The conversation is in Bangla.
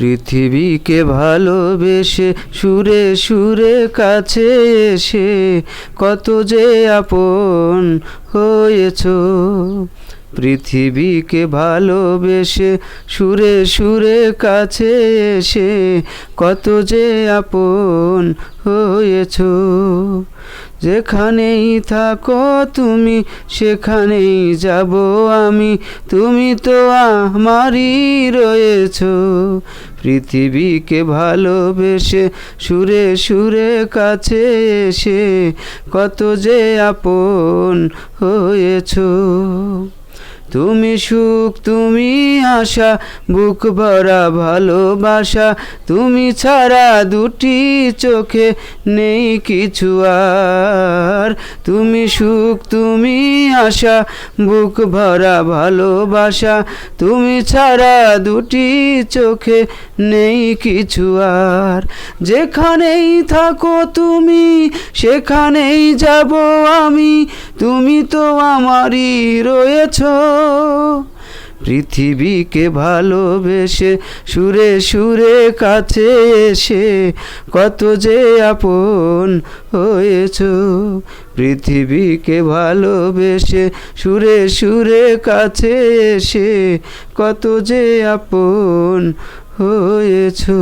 পৃথিবীকে ভালোবেসে সুরে সুরে কাছে এসে কত যে আপন হয়েছো। পৃথিবীকে ভালোবেসে সুরে সুরে কাছে এসে কত যে আপন হয়েছো। যেখানেই থাকো তুমি সেখানেই যাব আমি, তুমি তো আমারই রয়েছো। পৃথিবীকে ভালোবেসে সুরে সুরে কাছে এসে কত যে আপন হয়েছো। তুমি সুখ তুমি আশা বুক ভরা ভালোবাসা, তুমি ছাড়া দুটি চোখে নেই কিছু আর। তুমি সুখ তুমি আশা বুক ভরা ভালোবাসা, তুমি ছাড়া দুটি চোখে নেই কিছু আর। যেখানেই থাকো তুমি সেখানেই যাব আমি, তুমি তো আমারই রয়েছো। পৃথিবীকে ভালোবেসে সুরে সুরে কাছে এসে কত যে আপন হয়েছো। পৃথিবীকে ভালোবেসে সুরে সুরে কাছে এসে কত যে আপন হয়েছো।